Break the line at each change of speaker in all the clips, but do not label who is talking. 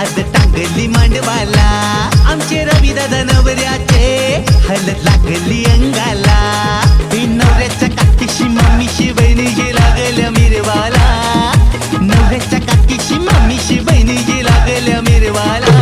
आज टांगली मांडवाला आमचे रवी दादा नवऱ्याचे हलत लागली अंगाला नवऱ्याच्या काकीशी मम्मीशी बहिणीशी लागल्या मिरवाला नवऱ्याच्या काकीशी मम्मीशी बहिणीशी लागल्या मिरवाला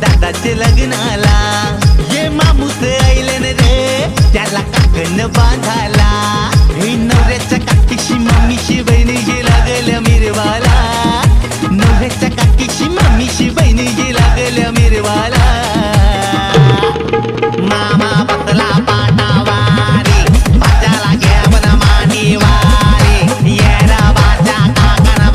दादाचे लग्नाला ये मामूस आईलन रे त्याला काकण बांधाला हे नवऱ्याच्या काकीशी मम्मीशी बहिणीशी लागल्या मिरवाला नवऱ्याच्या काकीशी मम्मीशी बहिणीशी लागल्या मिरवाला मामा बसला पाटावारी बाजाला घ्यावन मांडीवारी येरा बाजा काकण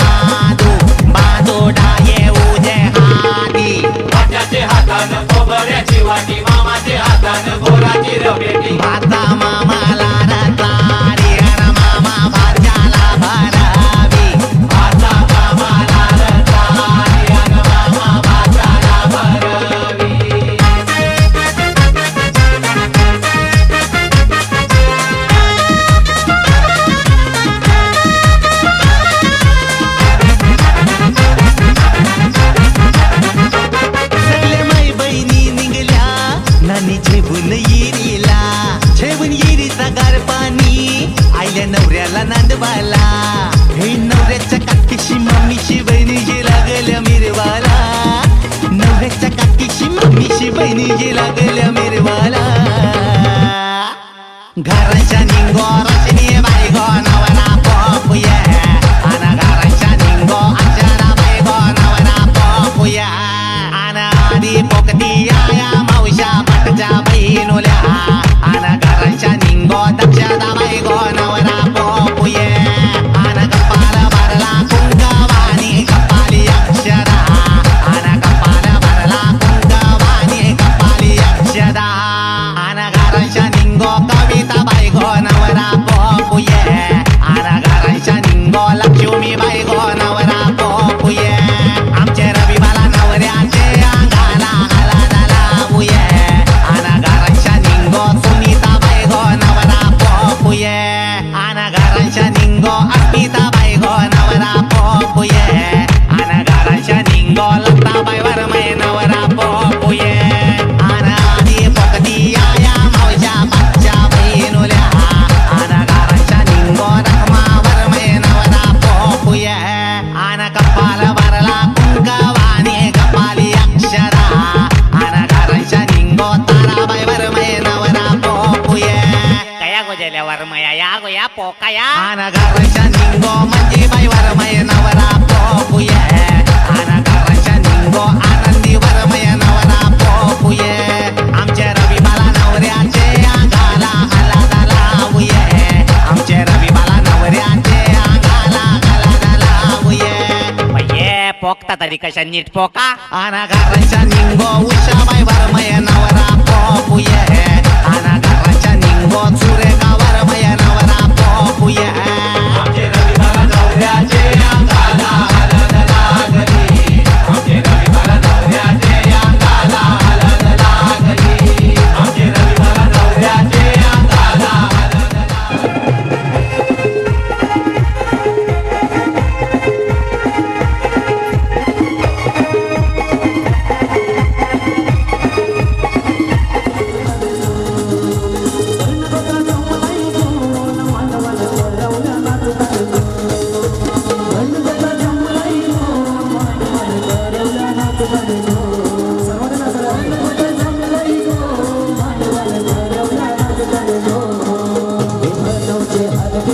बांधू डाये उजे हाती
हातानं खोबऱ्याची वाटी मामाचे हातानं गोराची रवेटी
भाता मामाला रतारी अन मामा भाज्याला भरावी
भाता मामाला रतारी अन मामा भाज्याला भरावी
नानी झेवून येरीला झेवून येरीचा गार पाणी आईल्या नवऱ्याला नांदवाला हे नवऱ्याच्या काकीशी मम्मीशी बहिणीशी लागल्या मिरवाला नवऱ्याच्या काकीशी मम्मीशी बहिणीशी लागल्या मिरवाला घराच्या निंगो रचनी बायगो नवरा पपुया आना घराच्या निंगो अचारा बायगो नवरा पपुया आना आधी पोकती आया मावशा पटच्या बहिणुल्या आना घराच्या निंगो दक्षता बायगो नवरा पपुया आना कपाल भरला कुंकवानी कपाली अक्षरा आना कपाल भरला कुंकवानी कपाली अक्षरा आना घराच्या निंगो कविता बायगो नवरा पपुया आना घराच्या निंगो लक्ष्मी बायगो नवरा पपुया आमचे रवी मला नवऱ्याचे अंगाला हलाला लावूया आना घराच्या निंगो सुनीता बायगो नवरा पपुया आना घराच्या निंगो अस्मिता बायगो नवरा पपुया आना घराच्या निंगो लता बायवर मै नवरा पपुया आना आधी पोकती आया मावशा बच्चा बहिणुल्या आना घराच्या निंगो रखमावर मै नवरा पपुया आना कपाल भरला कुंकवानी कपाली अक्षरा आना घराच्या निंगो ताराबाईवर मै नवरा पपुया
कया गोजल्यावर मया या गोया पोकाया
आना घराच्या निंगो मंजीबाईवर मै नवरा पपुया आना घराच्या निंगो आनंदीवर मै नवरा पपुया आमच्या रवी मला नवऱ्याचे अंगाला हलाला लावूया आमच्या रवी मला नवऱ्याचे अंगाला हलाला लावूया
ये पोकता तरी कशा नीट पोका
आना घराच्या निंगो उषाबाईवर मै नवरा पपुया आना घराच्या निंगो सुरेखावर मै नवरा पपुया
आमचे रवी मला नवऱ्याचे अंगाला हलद लागली आमचे रवी मला नवऱ्याचे अंगाला हलद लागली आमचे रवी मला नवऱ्याचे अंगाला हलद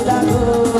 Hare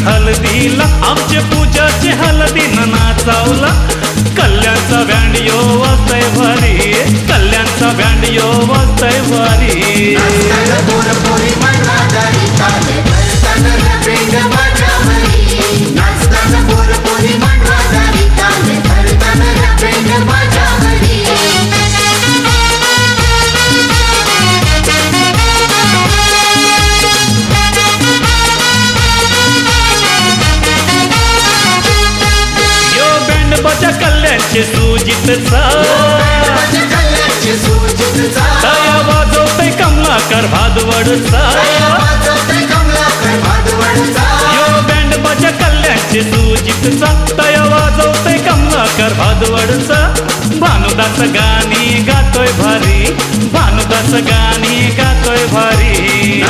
हळदीला आमचे पूजाचे हळदीन नाचावला कल्याणचा बँड यो वाजतय भारी कल्याणचा बँड यो वाजतय भारी कल्याणचे सुजित तया वाजवतय कमलाकर भादवडचा यो बँड बाजा कल्याणचे सुजितचा तया वाजवतय कमलाकर भादवडचा भानुदास गाणी गातोय भारी भानुदास गाणी गातोय भारी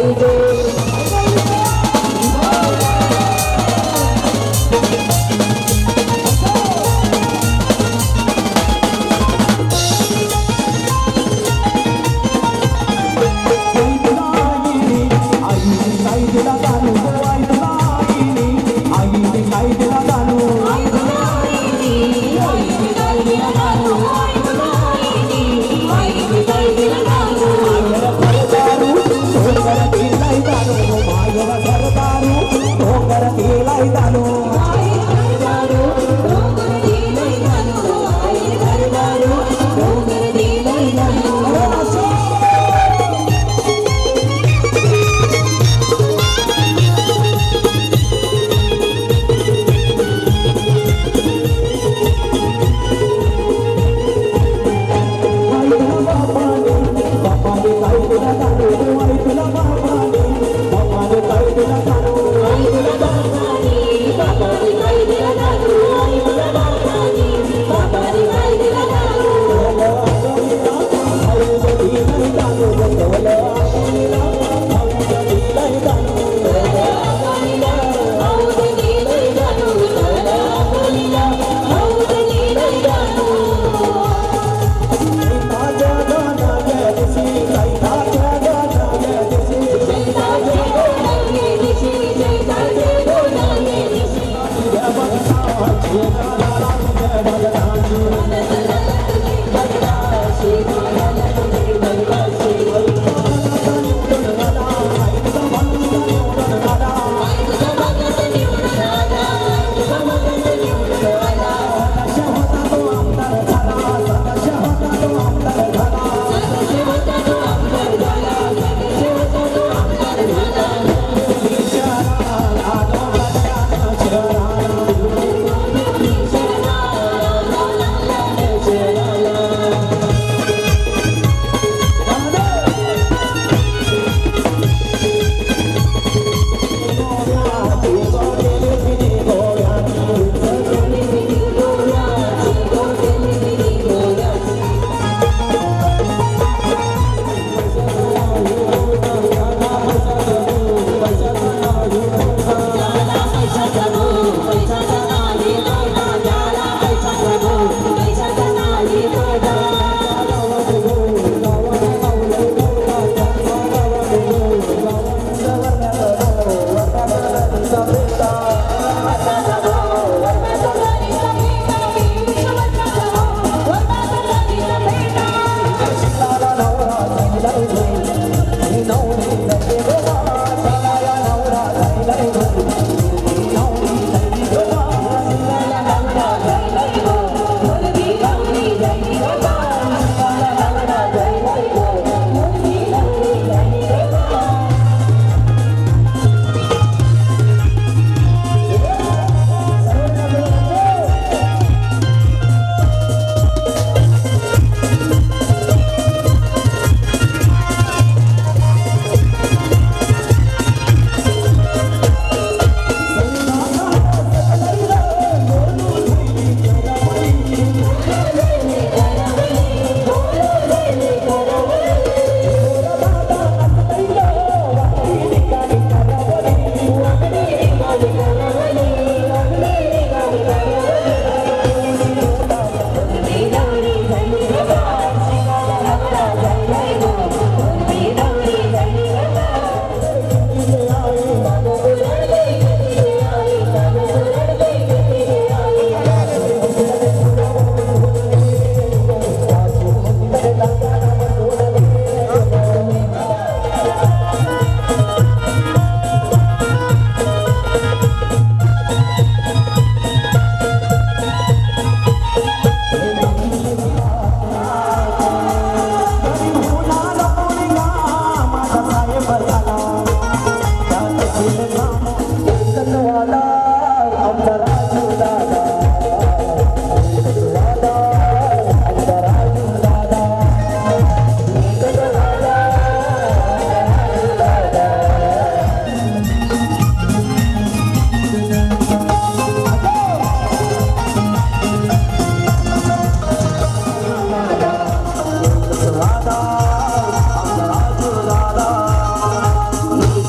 Thank you.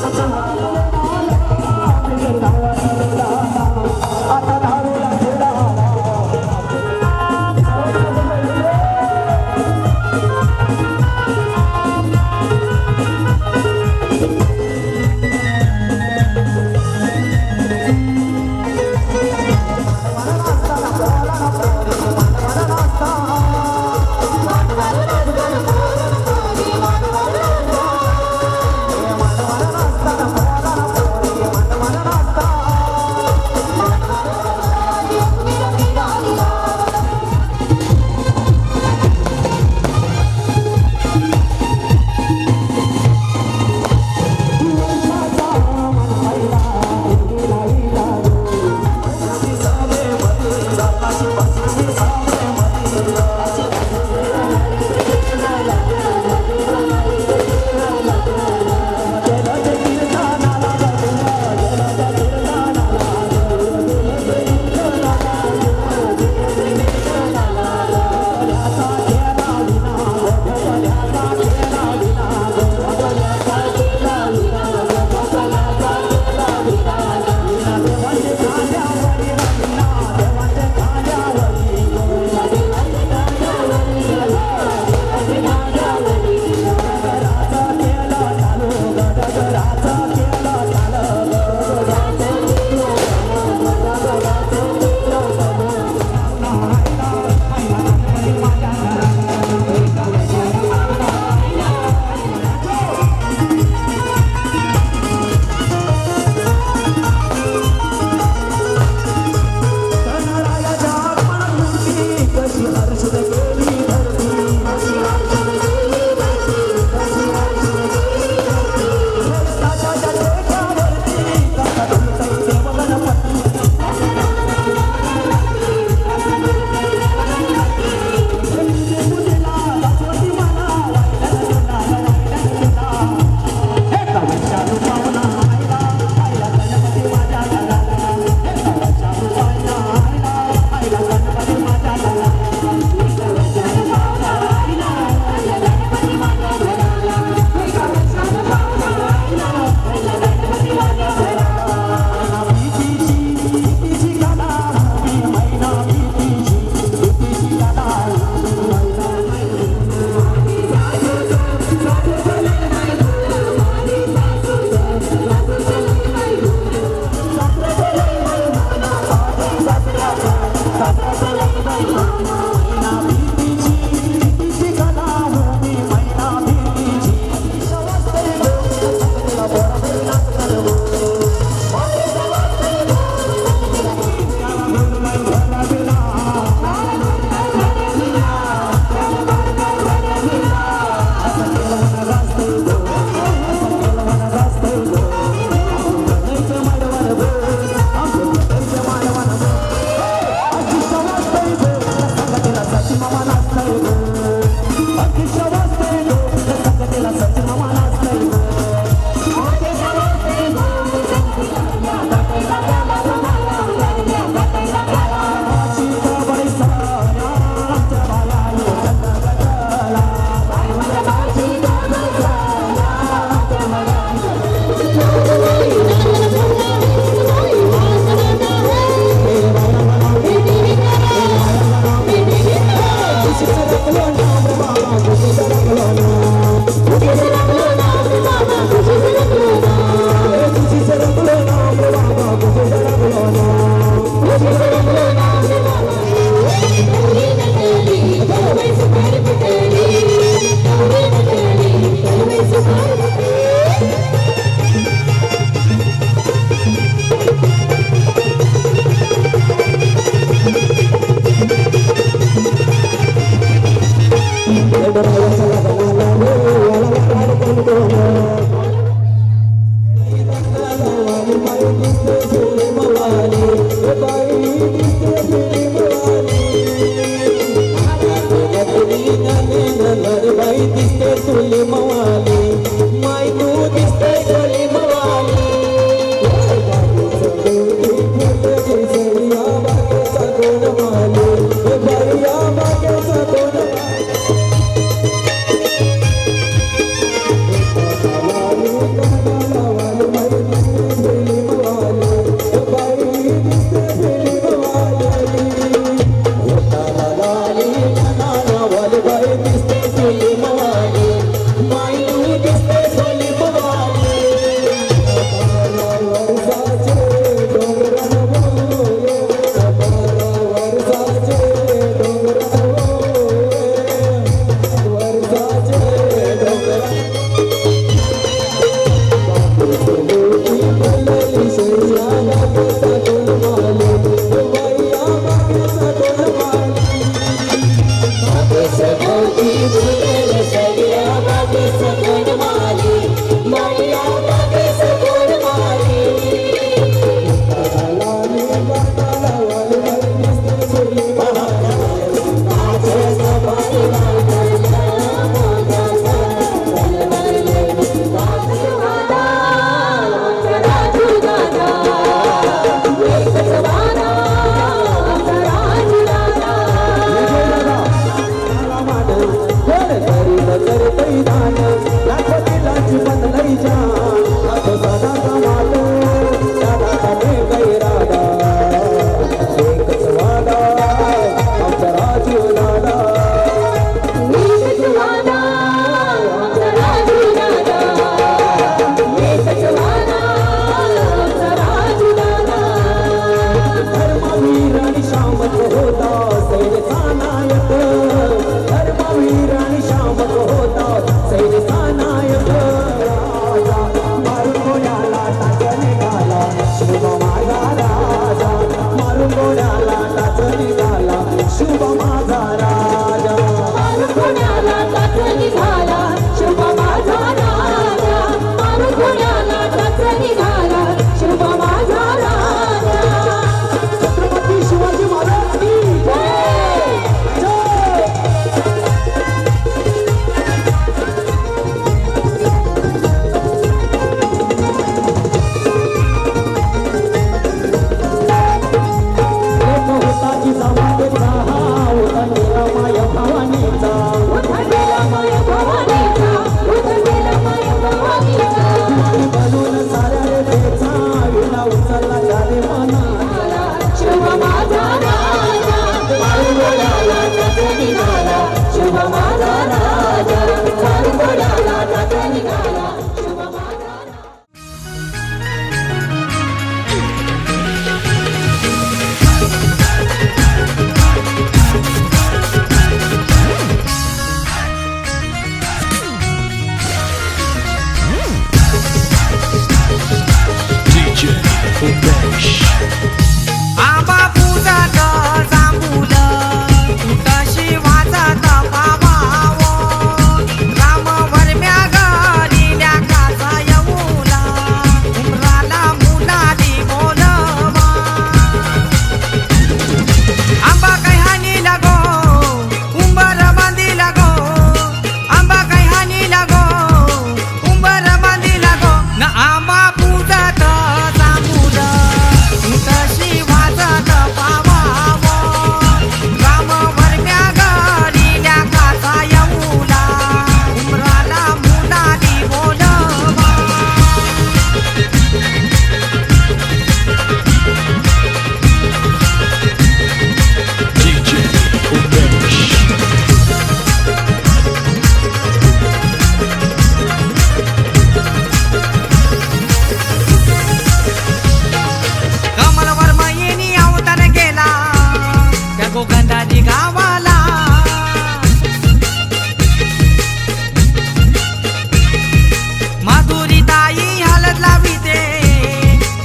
Bye.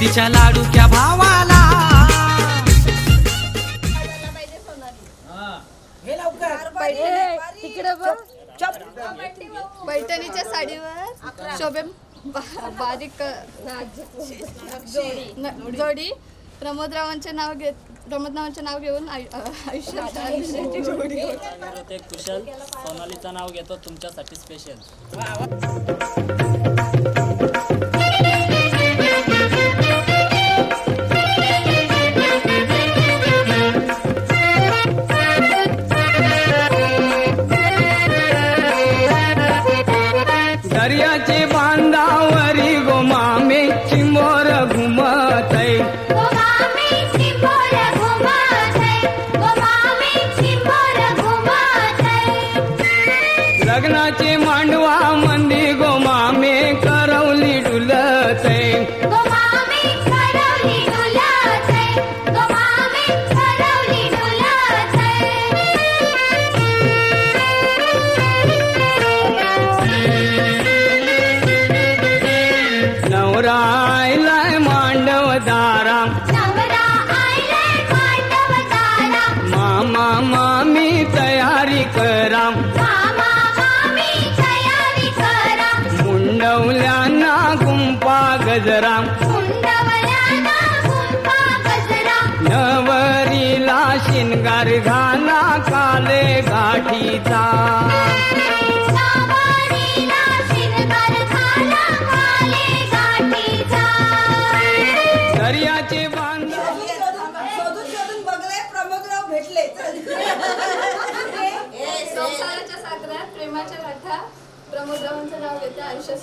तिच्या लाडूक्या भावाला.
तिकडे बघ पैठणीच्या साडीवर शोभे बारीक जोडी प्रमोदरावांचे नाव घेऊन आयुष्यात जोडी.
ते कुशल सोनालीचं नाव घेतो तुमच्यासाठी स्पेशल.
दर्याचे बांधावरी गोमामे चिंबोर घुमतय. लग्नाचे मांडवा मंदी गोमामे करवली डुलतय. नवरा आयलाय मांडव दारा मामा मामी तयारी करा. मुंडवल्याना गुंपा गजरा नवरीला शिनगार घाला काले गाठीचा. दर्याचे बांधा
शोधून बघले प्रमोदराव भेटले.
संसाराच्या सागरात प्रेमाच्या गाठा प्रमोदरावांचं नाव घेते आयुष्यात.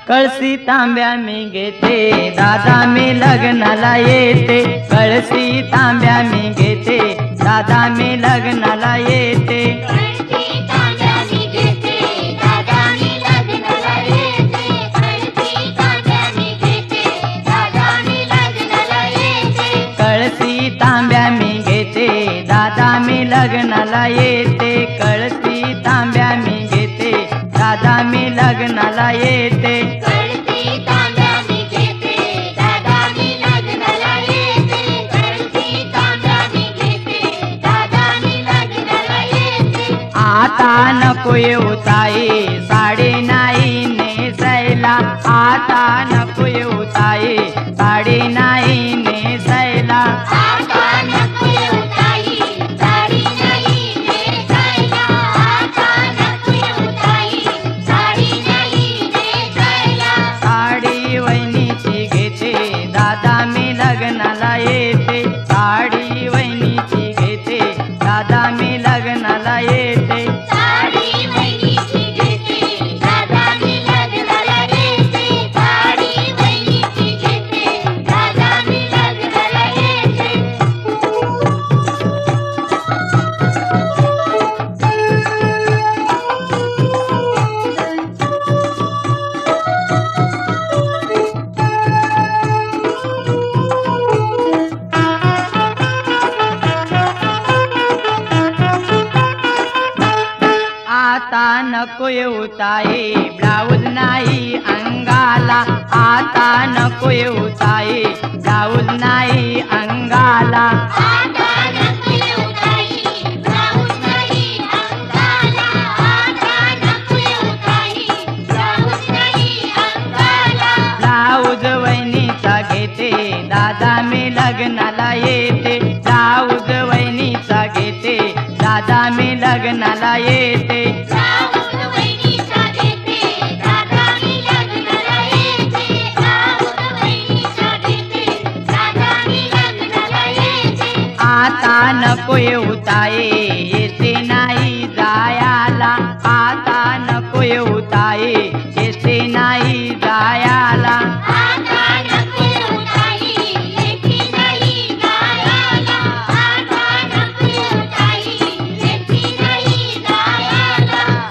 कळशी तांब्या मी घेते दादा मी लग्नाला येते. कळशी तांब्या मी घेते दादा मी लग्नाला येते. कळशी तांब्या मी घेते दादा मी लग्नाला येते. कळशी तांब्या मी घेते दादा मी लग्नाला येते. आता नको येऊ ताई साडी नाही नेसायला. आता नको येऊ ताई साडी नाही नेसायला. साडी वहिनीची घेते दादा मी लग्नाला येते. साडी वहिनीची घेते दादा मी लग्नाला येते. आता नको येऊ ताई ब्लाऊज नाही अंगाला. आता नको येऊ ताई ब्लाऊज नाही अंगाला. ब्लाऊज वहिनीचा घेते दादा मी लग्नाला येते. ब्लाऊज वहिनीचा घेते दादा मी लग्नाला येते. आता नको येऊ ताई येते नाही जायाला. आता नको येऊ ताई येते नाही जायाला.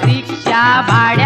रिक्षा भाड्या